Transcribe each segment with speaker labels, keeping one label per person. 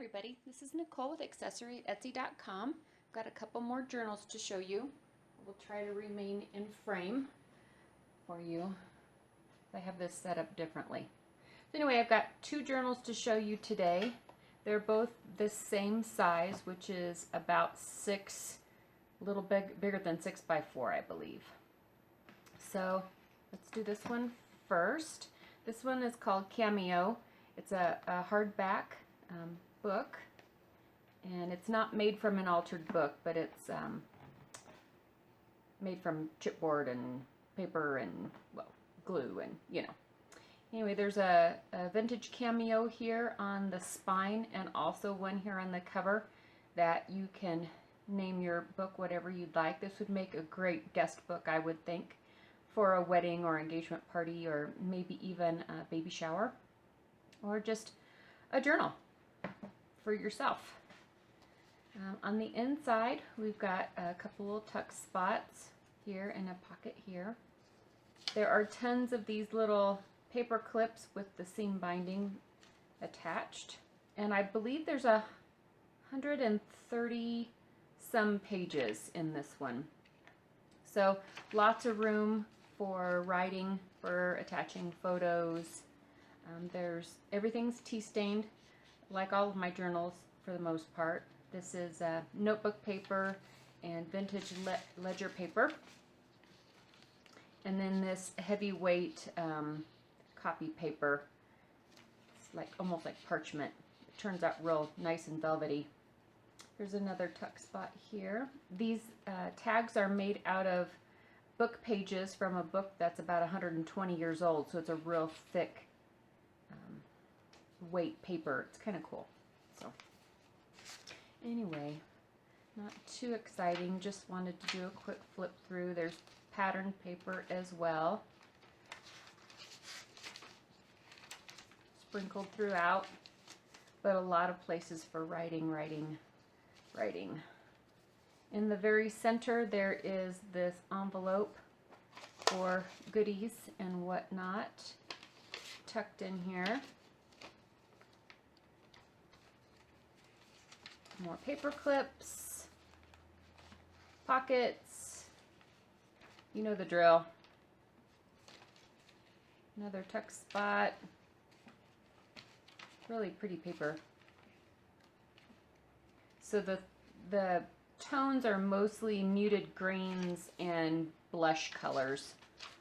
Speaker 1: everybody, this is Nicole with AccessoryEtsy.com. I've got a couple more journals to show you. We'll try to remain in frame for you. I have this set up differently. So anyway, I've got two journals to show you today. They're both the same size, which is about a little bigger than 6 by 4, I believe. So let's do this one first. This one is called Cameo. It's a hardback book, and it's not made from an altered book, but it's made from chipboard and paper and, well, glue and, you know. Anyway, there's a vintage cameo here on the spine and also one here on the cover that you can name your book whatever you'd like. This would make a great guest book, I would think, for a wedding or engagement party, or maybe even a baby shower, or just a journal for yourself. On the inside, we've got a couple little tuck spots here and a pocket here. There are tons of these little paper clips with the seam binding attached, and I believe there's 130 some pages in this one. So lots of room for writing, for attaching photos. Everything's tea stained, like all of my journals for the most part. This is notebook paper and vintage ledger paper. And then this heavyweight copy paper. It's like almost like parchment. It turns out real nice and velvety. There's another tuck spot here. These tags are made out of book pages from a book that's about 120 years old, so it's a real thick weight paper. It's kind of cool. So anyway, not too exciting, just wanted to do a quick flip through. There's patterned paper as well, sprinkled throughout, but a lot of places for writing. In the very center there is this envelope for goodies and whatnot tucked in here. More paper clips, pockets, you know the drill. Another tuck spot. Really pretty paper. So the tones are mostly muted greens and blush colors,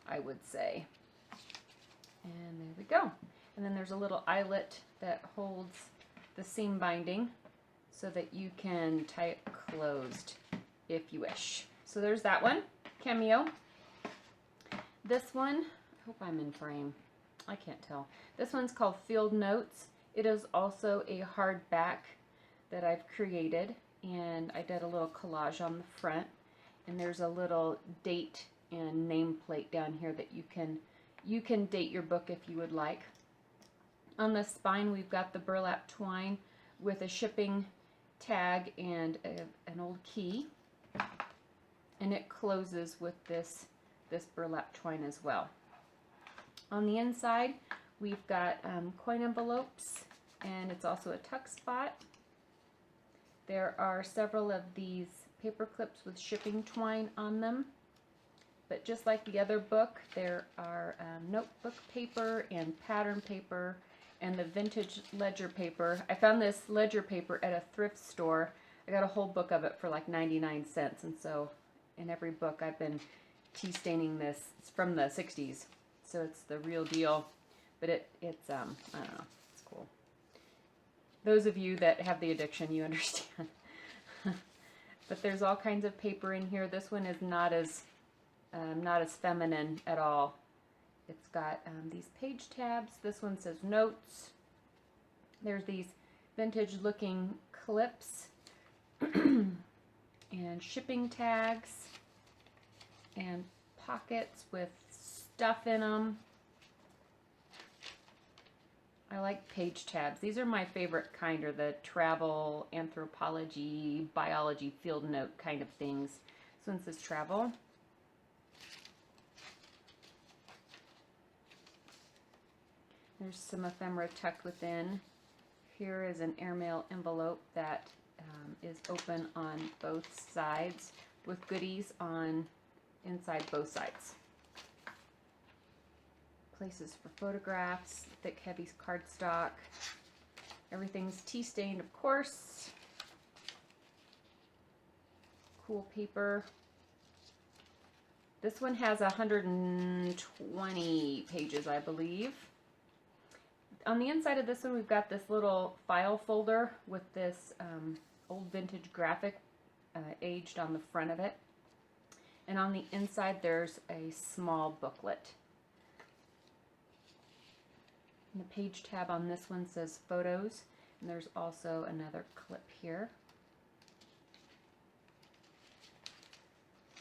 Speaker 1: I would say. And there we go. And then there's a little eyelet that holds the seam binding so that you can tie it closed if you wish. So there's that one, Cameo. This one, I hope I'm in frame. I can't tell. This one's called Field Notes. It is also a hardback that I've created, and I did a little collage on the front, and there's a little date and nameplate down here that you can date your book if you would like. On the spine we've got the burlap twine with a shipping tag and an old key, and it closes with this burlap twine as well. On the inside we've got coin envelopes, and it's also a tuck spot. There are several of these paper clips with shipping twine on them, but just like the other book, there are notebook paper and pattern paper and the vintage ledger paper. I found this ledger paper at a thrift store. I got a whole book of it for like 99 cents, and so in every book I've been tea staining this. It's from the 60s, so it's the real deal, but it's I don't know, it's cool. Those of you that have the addiction, you understand. But there's all kinds of paper in here. This one is not as feminine at all. It's got these page tabs. This one says notes. There's these vintage looking clips and shipping tags and pockets with stuff in them. I like page tabs. These are my favorite kind, or the travel, anthropology, biology, field note kind of things. This one says travel. There's some ephemera tucked within Here is an airmail envelope that is open on both sides with goodies on inside both sides. Places for photographs, thick heavy cardstock. Everything's tea stained, of course. Cool paper. This one has 120 pages, I believe. On the inside of this one, we've got this little file folder with this old vintage graphic aged on the front of it. And on the inside, there's a small booklet. And the page tab on this one says photos, and there's also another clip here.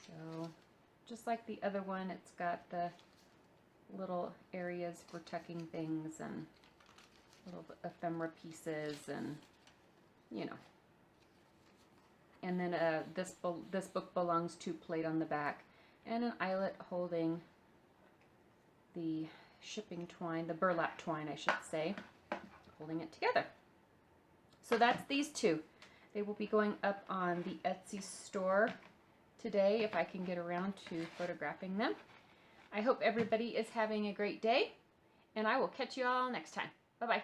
Speaker 1: So, just like the other one, it's got the little areas for tucking things and little ephemera pieces, and you know. And then this book belongs to plate on the back, and an eyelet holding the shipping twine, the burlap twine, I should say, holding it together. So that's these two. They will be going up on the Etsy store today if I can get around to photographing them. I hope everybody is having a great day, and I will catch you all next time. Bye-bye.